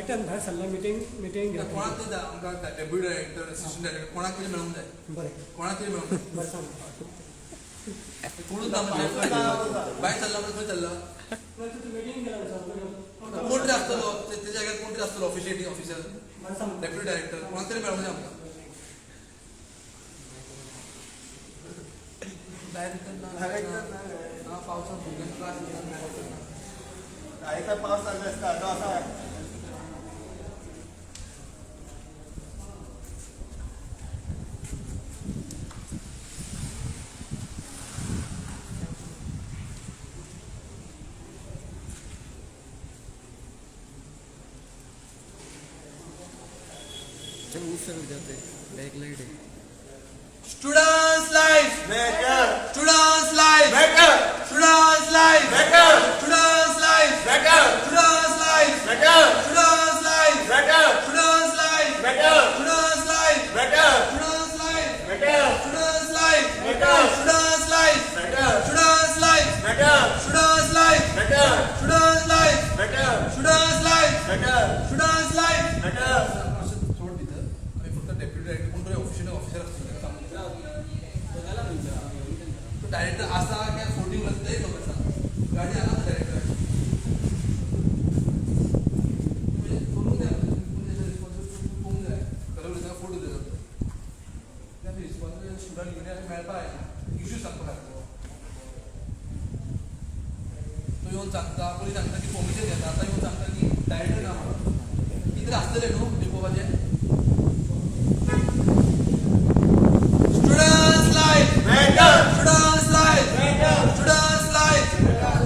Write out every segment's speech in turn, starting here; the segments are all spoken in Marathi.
डायरेक्टर भायर सरला मिटींग घेता कोणाक तरी आमकां डेप्युटी डायरेक्टर असिस्टंट डायरेक्टर कोणाक तरी मेळूंक जाय बरें कोणाक तरी मेळूंक जाय बरें सांग कोणूच ना म्हणजे भायर सरला म्हणजे खंय सरला मिटींग गेला कोण तरी आसतलो तेच्या जाग्यार कोण तरी आसतलो ऑफिशिएटिंग ऑफिसर बरें सांग डेप्युटी डायरेक्टर कोणाक तरी मेळूंक जाय आमकां डायरेक्टर ना पावसात भुरग्यांक त्रास डायरेक्टर पावस लागले आसता तो आसा Students' life! Better Students' life! Better Students' life! Better Students' life! Better Students' life! Better Students' life! Better Students' life! Better Students' life! Better Students' life! Better Students' life! Better Students' life! Better Students' life! Better Students' life! Better Students' life! Better Students' life! Better Students' life! Better सोड तिथं आम्ही फक्त डेप्युटी डायरेक्टर कोणतरी ऑफिसर असतो तो डायरेक्टर असा काय फोल्डिंग असते तो कसा गाडी आला ना डायरेक्टर म्हणजे करून द्या रिस्पॉन्सिबिलिटी पोवूंक जाय कलर फोटो दिला त्या रिस्पॉन्सिबिलिटी स्टुडंट युनियन मेळपा इश्यू सांगतो सारको तो येऊन सांगता पयलीं सांगता की परमिशन घेता आतां येऊन सांगता की डायरेक्टर ना कितें आसतलें न्हू लिपोवपाचें Students' life! Better Students' life! Better Students' life!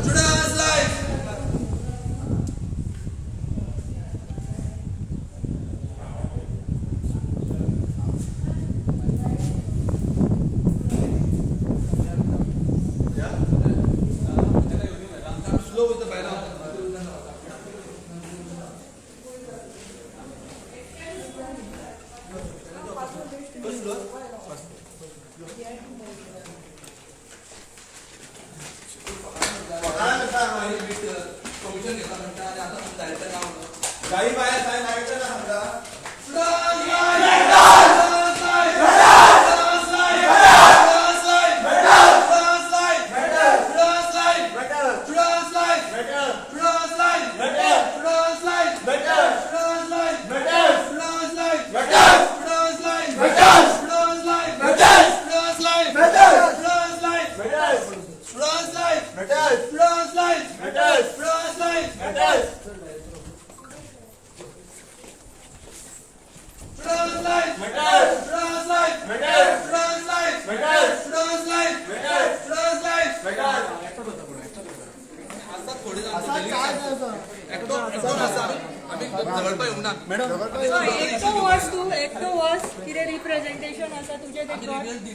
Students' life! Slow with the banner. Commission घेता म्हणटा आणि आता डायरेक्टर नाव गाडी बाहेर काय डायरेक्टर ना समजा Students' life! एकटो वच कितें रिप्रेझेंटेशन आसा तुजें तें कर.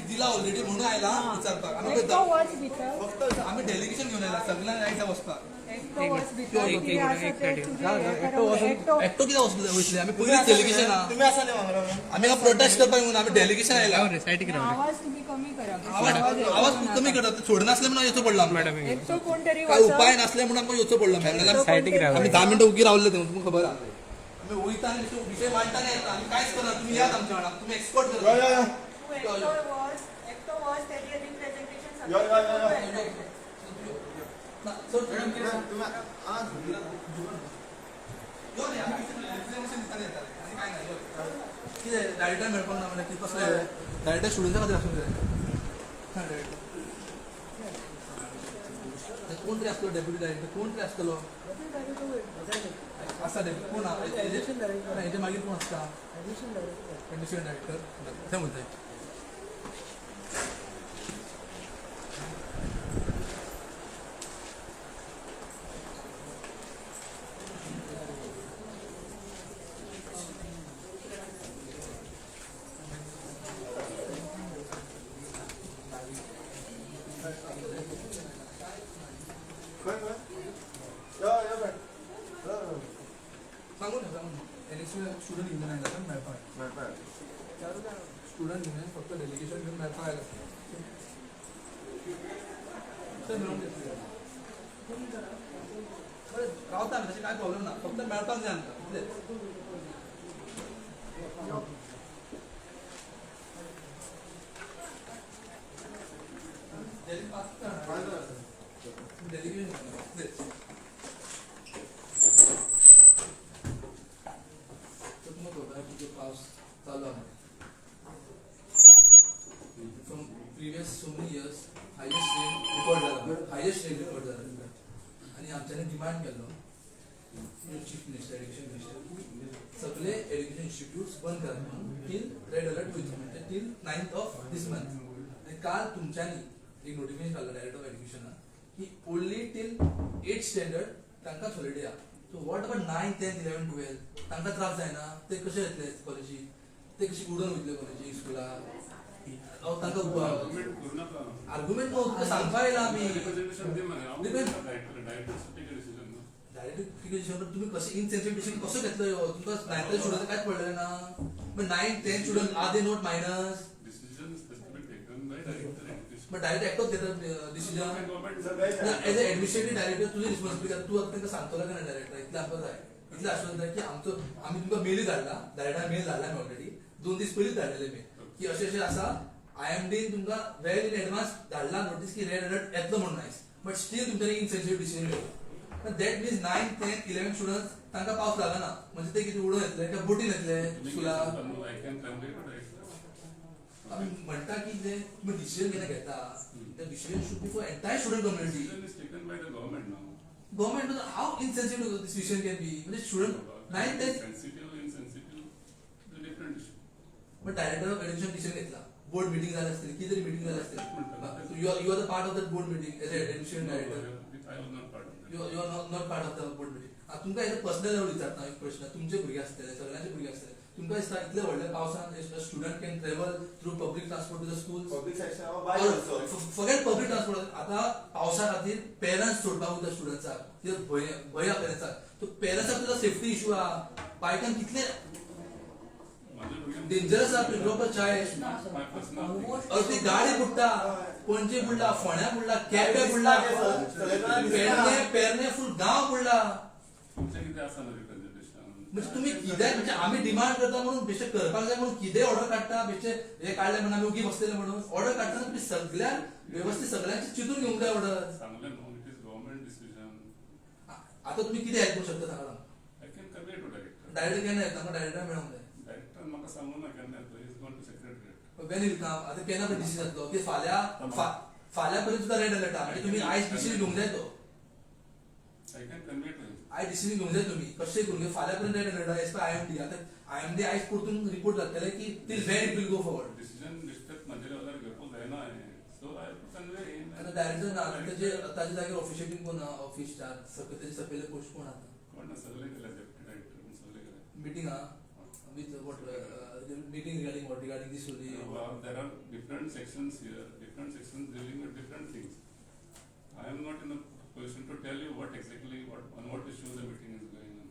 दिला ऑलरेडी म्हणून आयला विचारपाक एकटो वच भितर आम्ही डेलिगेशन घेऊन आयला सगळ्यांना आयता वचपाक एकटो वच भितर कितें आसा तें तुजें एकटो एकटो कित्याक वयतले आमी पयलींच डेलिगेशन तुम्ही असा नाही वांगडा आमी प्रोटेस्ट करपाक येऊन आमी डेलिगेशन आयला आवाज तुम्ही कमी करा. आवाज कमी करता सोड नासले म्हणून येचो पडला मॅडम एकटो कोण तरी काय उपाय नासले म्हणून आमकां येचो पडला मॅडम आमी 10 मिनटं उगी रावले ते तुमकां खबर आहा आमी वयता आनी विशय मांडटा येता आमी कांयच करना तुम्ही यात आमच्या वांगडा तुम्ही एक्सपर्ट यो करता यो यो एकटो वच तेजें रिप्रेझेंटेशन यो यो यो ना, चल, मॅडम, कितें? तुम्ही आज यो रे, आमी एक्सप्लेनेशन दिताले येताले. आनी कांय ना, यो. कितें डायरेक्टर मेळपाक ना म्हणल्यार कितें कसलें डायरेक्टर स्टुडंट्सा खातीर आसूंक जाय हां डायरेक्टर कोण तरी आसतलो डेप्युटी डायरेक्टर कोण तरी आसतलो आसा डेप्युटी कोण हेजे मागीर कोण आसता एडिशनल डायरेक्टर थंय म्हणटाय सांगून स्टुडंट युनियन आयला मेळपाक स्टुडंट युनियन फक्त डेलिगेशन घेऊन मेळपाक आयला रावता आमी तशें कांय प्रॉब्लेम ना फक्त मेळपाक जाय आमकां From previous so many years, highest rate record झाला आणि आमच्याने डिमांड केलो चीफ मिनिस्टर एड्युकेशन मिनिस्टर सगळे एड्युकेशन इन्स्टिट्यूट्स बंद करा म्हणून टिल रेड अलर्ट वयचो म्हणजे till 9th of this month आणि काल तुमच्यानी एक नोटिफिकेशन काढलं डायरेक्टर ऑफ एड्युकेशन की ओनली टिल 8th स्टँडर्ड तांकां हॉलिडे आहा सो वॉट अबाउट 9, 10, 11, 12 तांकां त्रास जायना ते कशे येतले कॉलेजीक ते कशी उडून वयतले कॉलेजीक स्कुलाक तांकां आर्ग्युमेंट तुका सांगपा येयला आमी डायरेक्ट तुम्ही कसे इनसेन्सिटिव्ह डिसिजन कसो घेतलो ह्यो तुमकां 9th स्टुडंट कांयच पडलें ना पण 9, 10 student are they not minus but direct act of the decision as a administrative director तुझी रिस्पॉन्सिबिलिटी तू आता तांकां सांगतलो का ना डायरेक्टर इतलें आमकां जाय इतलें आसपाक जाय की आमचो आमी तुमकां मेली धाडला डायरेक्टर मेल धाडला आमी ऑलरेडी 2 दीस पयलींच धाडलेले मेल की अशें अशें आसा IMD तुमकां वेल इन एडवान्स धाडला नोटीस की रेड अलर्ट येतलो म्हणून nice but still तुमच्यानी insensitive decision घेतलो दॅट मीन्स 9, 10, 11 स्टुडंट्स तांकां पावस लागना म्हणजे ते कितें उडोवन येतले काय बोटीन येतले स्कुलाक आमी म्हणटा की जे तुम्ही डिसिजन कितें घेता the decision should be for entire student community. Decision is taken by the government now. Government, how insensitive this decision can be? When student 9, 10 sensitive, insensitive, the different issue. But director of education decision घेतला. Board meeting झाला असतील, किती meeting झाला असतील. You are the part of that board meeting as a education director. I was not part of that. You are not part of the board meeting. तुमकां एक पर्सनल लेवल विचारता एक प्रश्न तुमचे भुरगे आसतले सगळ्यांचे भुरगे आसतले तुमकां दिसता इतले व्हडल्या पावसान student can travel through public transport to the school public section by also forget public transport आता पावसा खातीर पेरंट्स सोडपाक वयता स्टुडंट्साक ते भंय आहा पेरंट्साक तो पेरंट्साक तुजो सेफ्टी इशू आहा बायकान कितले डेंजरस आहा to drop a child My personal ती गाडी बुडटा पणजे बुडला फोण्या बुडला केपें बुडला पेरणे फुल गांव बुडला तुमचे किती आसा ना रिप्रेझेंटेशन म्हणजे तुम्ही कितें म्हणजे आमी डिमांड करता म्हणून बेश्टे करपाक जाय म्हणून कितें ऑर्डर काडटा बेश्टे हे काडले म्हणून आमी उगी बसलेले म्हणून ऑर्डर काडटना तुम्ही सगळ्यांक व्यवस्थित सगळ्यांची चिंतून घेवंक जाय ऑर्डर सांगले न्हू इट इज गव्हर्नमेंट डिसिजन आता तुम्ही कितें हेल्प करूंक शकता सांगा I can convey to director director केन्ना येता तांकां डायरेक्टर मेळोंक जाय डायरेक्टर म्हाका सांगूं ना केन्ना येतो is gone to secretariat when will come आता केन्ना तो डिसिजन जातलो की फाल्यां पर्यंत सुद्दां रेड अलर्ट म्हणजे तुम्ही आयज डिसिजन घेवंक जाय तो आय कॅन कन्वे टू आयज डिसिजन घेवंक जाय तुम्ही कशें करून घेवं फाल्यां पर्यंत red alert as per IMD आता IMD आयज परतून रिपोर्ट जातले की till when it will go forward decision district म्हजे लेवलार घेवपाक जायना so I to convey in आता डायरेक्टर ना ताजे ताजे जागेर ऑफिशियली कोण ऑफिस चार्ज सकयले सकयले पोस्ट कोण आता कोण सगळे केले डेप्युटी डायरेक्टर सगळे केले meeting with what meeting regarding this only there are different sections here, different sections dealing with different things. I am not in a position to tell you what exactly, on what issue the meeting is going on.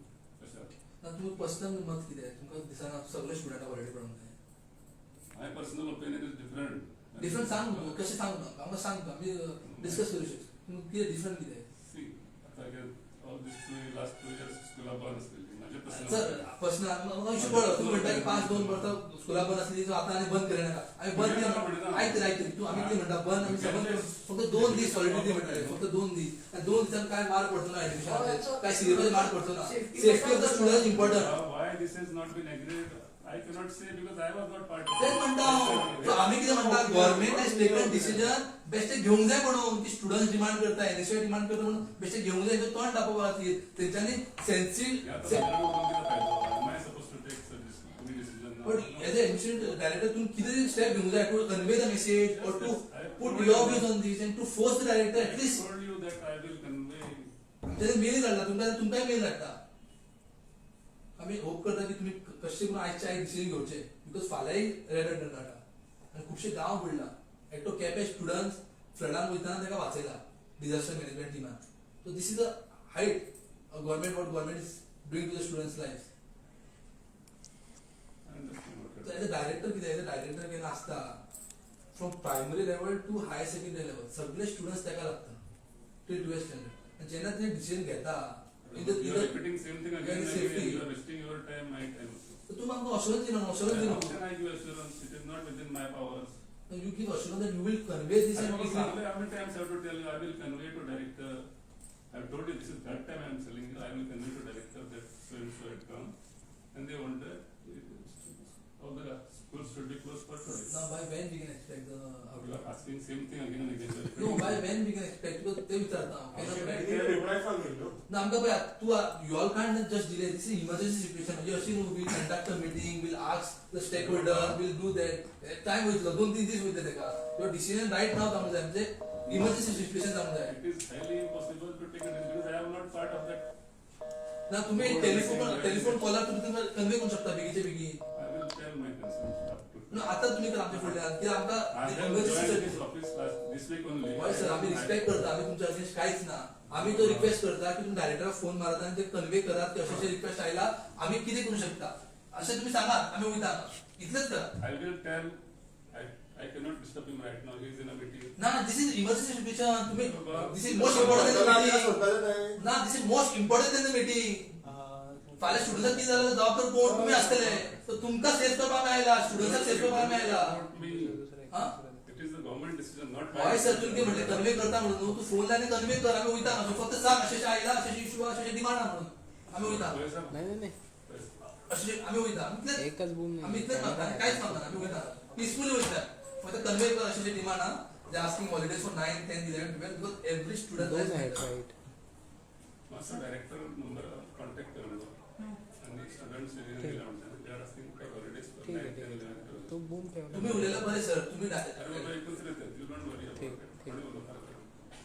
Sir, ना तुम्ही पर्सनल मत कितें तुमकां दिसना सगळे स्टुडंटाक ऑलरेडी पडोवंक जाय my personal opinion is different. Different सांग न्हू कशें सांग न्हू आमकां सांग तूं आमी डिस्कस करूं शकता तुमकां कितें डिफरंट कितें See, all these last 2 years स्कुलां बंद आसलेली माझे personal सर पर्सनल म्हाका इशू कळ्ळो तुम्ही म्हणटा की 5-2 वर्सां स्कुलां बंद आसली सो आतां आनी बंद करूं नाका आमी बंद केलं आयकतली तूं आमी कितें म्हणटा बंद आमी बंद फक्त 2 दीस हॉलिडे दी म्हणटाले फक्त 2 दीस आनी 2 दिसान काय मार पडचो ना एडमिशन काय सिलेबस मार पडचो ना safety of the student important why this has not been agreed, I cannot say because I was not part of तेच म्हणटा सो आमी कितें म्हणटा गव्हर्नमेंट हॅज टेकन डिसिजन बेश्टे घेवंक जाय म्हणून की स्टुडंट्स डिमांड करता NSY डिमांड करता म्हणून बेश्टे घेवंक जाय तोंड दाखोवपा खातीर तेंच्यांनी Am I supposed to take such decision now? But as an admission director, तुम कितने step घेऊन जाए to convey the message or to put your views on this and to force the director at I least. told you that I will convey. त्याने मेल धाडला तुमकां मेल धाडटा आमी होप करता की तुम्ही कशें करून आयच्या आयज डिसिजन घेवचे बिकॉज फाल्यांय रेड अलर्ट जाता आनी खुबशे गांव बुडला एकटो केपें स्टुडंट्स फ्लडान वयताना ताका वाचयला डिजास्टर मॅनेजमेंट टिमान so this is a height government what government is doing to the students life So as a director कितें एज अ डायरेक्टर केन्ना आसता from primary level to higher secondary level सगळे स्टुडंट्स ताका लागता टील 12th स्टँडर्ड जेन्ना तें डिसिजन घेता You are repeating same thing again and again. You are wasting your time, my time. So तुम्ही आमकां assurance दिना, assurance How दिना. can I give assurance? It is not within my powers. No, you give assurance that you will convey this I and was give how many times I have to tell you, I will convey to director. I have told you this is third time I am telling you, I will convey to director that so and so had come. And they wonder how the school should be closed for today. Now by when we can expect the You outcome? are asking same thing again and again. No, by when we can expect? Because they विचारता. reply from you, no? ना आमकां पळय तू you all can't just delay. This is emergency situation. म्हणजे अशी न्हू we'll conduct a meeting, we'll ask the stakeholder, we'll do that. Time वयतलो 2-3 दीस वयतले तेका. Your decision right now जावंक जाय म्हणजे emergency situation जावंक जाय. It is highly impossible to take a decision because I am not part of that. ना तुम्ही टेलिफोन कॉलर तुम्ही कन्वे करू शकता बेगीचे बेगी. I will tell my concerns up to. ना आता तुम्ही कर आमच्या फुडल्यान कित्याक I आमकां have emergency joined this office this week only. हय सर आम्ही रिस्पेक्ट करता आम्ही तुमच्या अगेन्स्ट कांयच ना आम्ही तो रिक्वेस्ट करता की तुम्ही डायरेक्टराक फोन मारात आणि ते कन्वे करात की अशें रिक्वेस्ट आयला आम्ही कितें करू शकता अशें तुम्ही सांगात आम्ही वयता इतलेंच करा. I will tell. I cannot disturb him right now. He is in a meeting. ना दिस इज इमर्जन्सी सिच्युएशन तुम्ही this is most important in the meeting ना this is most important in the meeting फाल्यां स्टुडंट्साक कितें जालें जबाबदार कोण तुम्ही आसतले सो तुमकां सेफ करपाक मेळयला स्टुडंट्साक सेफ करपाक मेळयला. Not me. हा It is the government decision, not हय mine. सर तुमचे म्हटले कन्वे करता म्हणून न्हू तू फोन लायन कन्वे कर आम्ही वयता सो फक्त सांग अशें आयला अशें इशू अशें डिमांड आहा म्हणून आम्ही वयता Yes, sir. नाही अशें आम्ही वयता एकच बूम आम्ही इतलेंच मागता कांयच मागना आम्ही वयता पीसफुली वयता फक्त कन्वे कर अशें डिमांड आहा they asking holidays for 9, 10, 11, 12 because every student दोन आहेत right Master director number contact करूंगा. आणि students they are asking for holidays for ठीक 9, आहे 10, ठीक 11, आहे 12. तो बूम ठेवला तुम्ही उलयला बरे सर तुम्ही अरे बाबा एकच येतात. You don't worry about ठीक, it. ठीक. कोणी बोलू नका.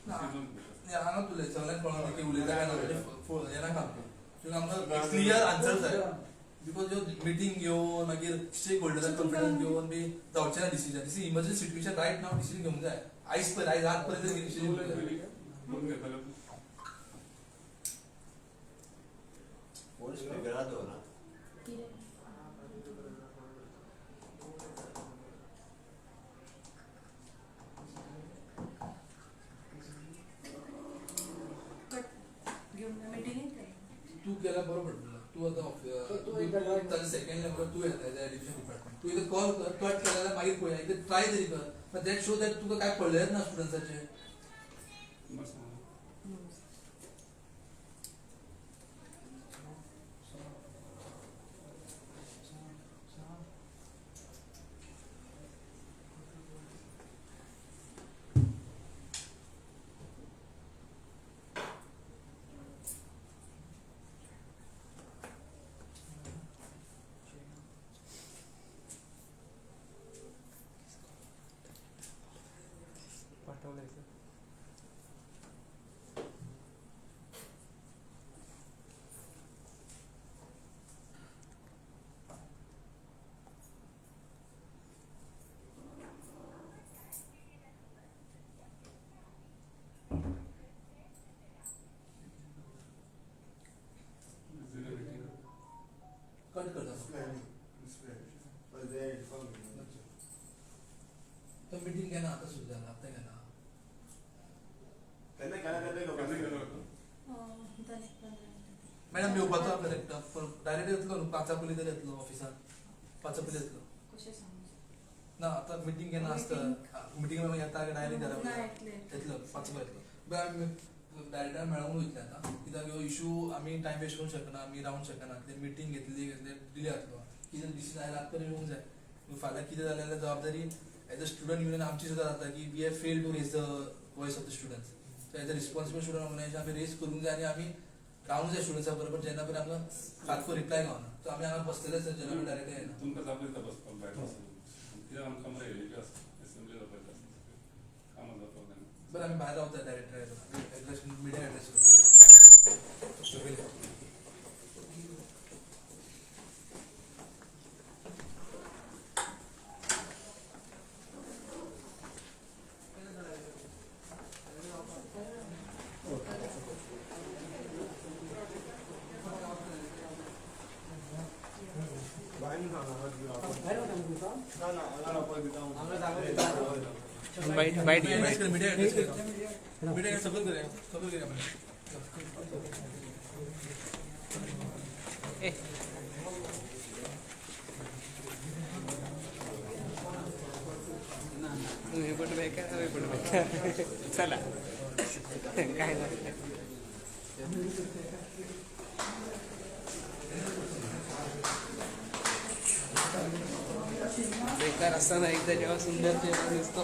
ना. It is not because- हांगा तुले सगळ्यांक कळना की उलयता काय ना येना काम तुका आमकां क्लियर आन्सर जाय बिकॉज ह्यो मिटींग घेवन मागीर स्टेक होल्डरांक कॉन्फिडन्स घेवन बी जावचें ना decision this is emergency situation right now decision घेवंक जाय आयज पळय आयज रात पर्यंत डिसिजन घेवंक जाय. बोलून घेतलं. फोन स्पीकरार दवरा. तू केला बरोबर तू आता ताजे सेकंड लेवल तू येता एज्युकेशन डिपार्टमेंट तू इथे कॉल कर कट केल्यार मागीर पळया इथे ट्राय तरी कर बट दॅट शो दॅट तुका काय पडलेंच ना स्टुडंट्साचे. मस्त. पाठवलंय sir Is in a meeting. Cut करता But they inform me. तर मीटिंग घ्या ना आता सुरू झाला आता घ्या ना त्यांना काय कधी गेलो होतो? मॅडम येवपाचो आपल्या डायरेक्ट येतलो न्हू 5 पयलीं तरी येतलो ऑफिसांत 5 पयलीं येतलो ना आता मीटिंग घेना आसता मीटिंग येता डायरेक्ट घरा येतलो 5 पयलीं येतलो डायरेक्टर मेळोंक वयतले आतां कित्याक ह्यो इशू आमी टायम वेस्ट करूंक शकना आमी रावंक शकना ते मीटिंग घेतली डिले जातलो कितें डिसिजन आयला आतां पयलीं येवंक जाय फाल्यां कितें जालें जाल्यार जबाबदारी एज अ स्टुडंट युनियन आमची सुद्दां जाता की we have failed to raise the voice of the students so as a responsible student organisation आमी रेज करूंक जाय आनी आमी रावंक जाय स्टुडंट्सा बरोबर जेन्ना पळय आमकां सारको रिप्लाय गावना सो आमी हांगा बसलेले सर जेन्ना पळय डायरेक्ट येना तुमकां जापयता बसपाक भायर बसून. कित्याक आमकां मरे हेजे आसता एसेंब्ली जापयता आसता. कामां जाता तेन्ना. बरं आमी भायर रावता डायरेक्टर एड्रेस मिडिया एड्रेस करता बाईट बाईट घे, मीडिया एड्रेस सगळं करूया चला काय नाही बेकार असताना एकदा जेव्हा सुंदर तेव्हा दिसतो.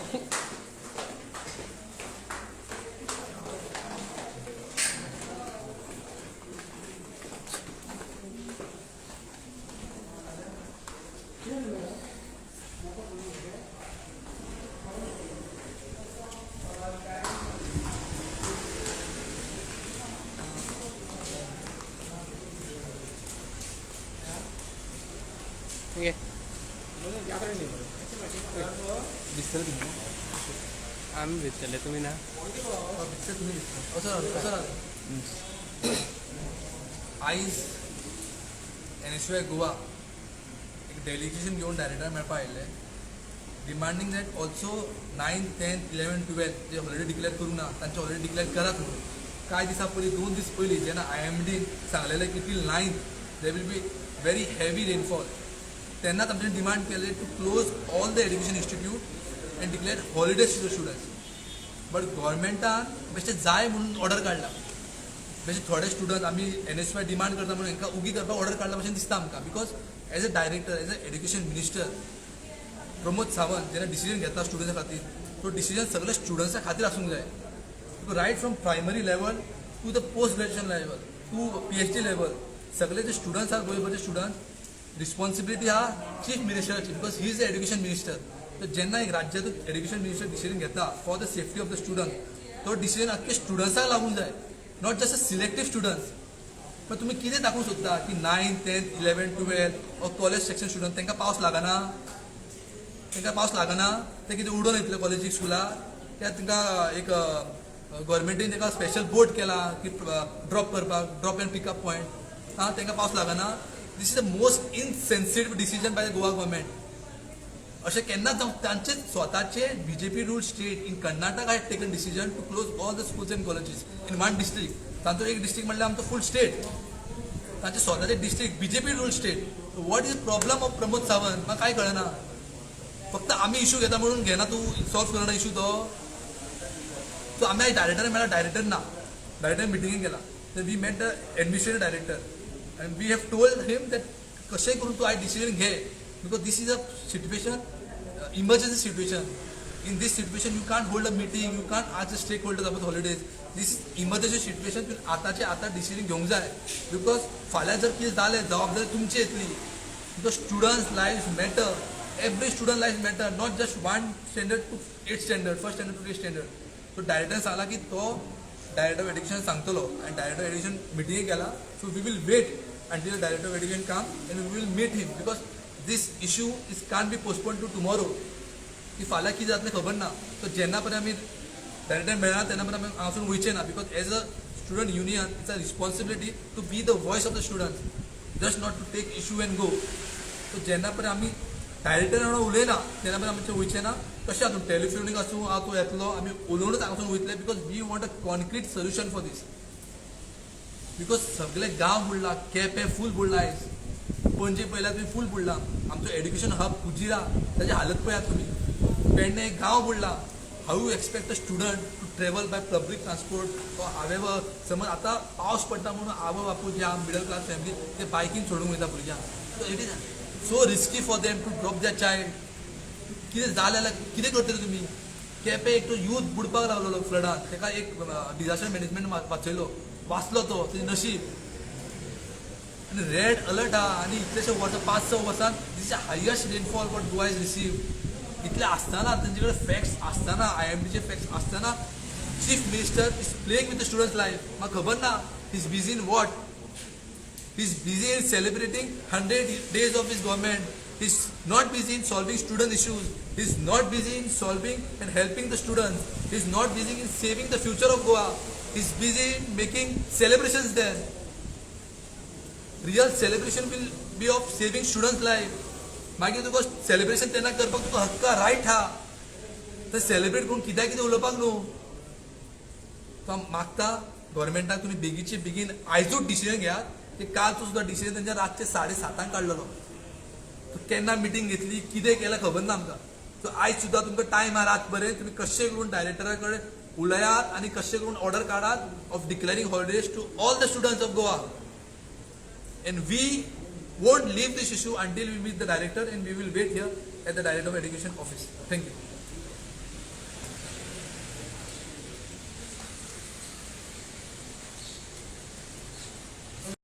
आम्ही भेटले तुम्ही ना आयज NSY गोवा एक डेलिगेशन घेऊन डायरेक्टर मेळपा आयिल्ले demanding that also 9th 10th 11th 12th जे हॉलिडे डिक्लेअर करूंक ना तांचे हॉलिडे डिक्लेअर करात म्हणून. कांय दिसा पयलीं 2 दीस पयलीं जेन्ना IMD सांगलेलें की till 9th there will be very heavy rainfall तेन्ना तांच्यानी डिमांड केले to close all the education institute and declare holidays to the students. But गव्हर्मेंटान बेश्टें जाय म्हणून ऑर्डर काडला. बेश्टे थोडे स्टुडंट आमी NSY डिमांड करता म्हणून हांकां उगी करपाक ऑर्डर काडला भशेन दिसता आमकां. Because as a director as a education minister Pramod Sawant जेन्ना डिसिजन घेता स्टुडंट्सा खातीर तो डिसिजन सगळ्या स्टुडंट्सा खातीर आसूंक जाय. Right from primary level to the post graduation level to PhD level सगळे जे स्टुडंट्स आहा गोंयभरचे स्टुडंट रिस्पॉन्सिबिलिटी आहा चीफ मिनिस्टराची. Because he is the education minister. तर जेन्ना एक राज्याचो एड्युकेशन मिनिस्टर डिसिजन घेता for the safety of the student तो डिसिजन आख्खे स्टुडंट्साक लागूंक जाय, not just a selective students. पण तुम्ही कितें दाखोवंक सोदता की 9th 10th 11th 12th और कॉलेज सेक्शन स्टुडंट तांकां पावस लागना, तांकां पावस लागना ते कितें उडोवन येतले कॉलेजीक स्कुलाक. त्या तांकां एक गव्हर्मेंटीन तांकां स्पेशल बोट केला की ड्रॉप करपाक ड्रॉप एंड पिकअप पॉयंट. तांकां पावस लागना. This is the most insensitive decision by the Goa government. अशें केन्ना जावं तांचे स्वताचे BJP rule state in Karnataka had taken decision to close all the schools and colleges in one district. तांचो एक डिस्ट्रिक्ट म्हणल्यार आमचो फूल स्टेट. तांचे स्वताचे district BJP rule state. What is problem of Pramod Sawant म्हाका कांय कळना. फक्त आमी इशू घेता म्हणून घेना तूं सॉल्व करना इशू तो. सो आमी आयज डायरेक्टर मेळ्ळा डायरेक्टर ना डायरेक्टर मिटिंगेक गेला. तर we met the administrative director and we have told him that कशेंय करून तूं आयज डिसिजन घे. Because this is a situation, emergency situation. In this situation, you can't hold a meeting, you can't ask the stakeholders about holidays. This is emergency situation. तूं आतांचे आतां डिसिजन घेवंक जाय. बिकॉज फाल्यां जर कितें जालें जबाबदारी तुमची येतली. Because students life matter. Every student life matter, not just 1 standard to 8th standard, 1st standard to 8th standard. So डायरेक्टरान सांगला की तो डायरेक्टर ऑफ एड्युकेशन सांगतलो आनी डायरेक्टर ऑफ एड्युकेशन मिटिंगेक गेला. So we will wait until the director of education come and we will meet him. Because this issue is can't be postponed to tomorrow. की फाल्यां कितें जातलें खबर ना. सो जेन्ना पर्यंत आमी डायरेक्टर मेळना तेन्ना पर्यंत आमी हांगासून वयचें ना. Because as a student union it's a responsibility to be the voice of the students, just not to take issue and go. So जेन्ना पर्यंत आमी डायरेक्टर वांगडा उलयना तेन्ना पर्यंत आमचें वयचें ना. कशें हातून टेलिफोनीक आसूं तो येतलो आमी उलोवनूच हांगासून वयतले. Because we want a concrete solution for this. Because सगळे गांव बुडला, केपें फूल बुडला. आयज पणजे पयल्यार तुमी फूल बुडला. आमचो एड्युकेशन हब कुजिरा ताची हालत पळयात तुमी. पेडणे एक गांव बुडला. How you expect a student to travel by public transport. हांवें समज आतां पावस पडटा म्हणून आवय बापूय जे आहा मिडल क्लास फॅमिली ते बायकीन सोडूंक वयता भुरग्यांक. So it is so risky for them to drop their child. कितें जालें जाल्यार कितें करतले तुमी. केपें एक तो यूथ बुडपाक लागलो फ्लडान. ताका एक डिजास्टर मॅनेजमेंट वाचयलो, वाचलो तो तेजें नशीब. आनी रेड अलर्ट आहा आनी इतलेशे वर्सां 5-6 वर्सान this is the highest rainfall what Goa is receive. इतले आसतना तांचे कडेन फॅक्ट्स आसतना IMDचे फॅक्ट्स आसतना chief minister is playing with the students life. म्हाका खबर ना he is busy in what. He is busy in celebrating 100 days of his government. He is not busy in solving student issues. He is not busy in solving and helping the students. He is not busy in saving the future of Goa. He is busy in making celebrations there. Real celebration will be of saving students' life. मागीर तुका सेलिब्रेशन तेन्ना करपाक तुका हक्क रायट हा. तर सेलिब्रेट करून कित्याक कितें उलोवपाक न्हू. तो मागता गव्हर्मेंटाक तुमी बेगीचे बेगीन आयजूच डिसिजन घेयात की काल तू सुद्धा डिसिजन त्यांच्या रातचे 7:30 काढलेलो. केन्ना मिटींग घेतली कितें केलं खबर ना आमकां. सो आयज सुद्दां तुमकां टायम आहा रात बरें तुम्ही कशें करून डायरेक्टरा कडेन उलयात आनी कशें करून ऑर्डर काढात of declaring holidays to all the students of Goa. And we won't leave this issue until we meet the director, and we will wait here at the Director of Education office. Thank you.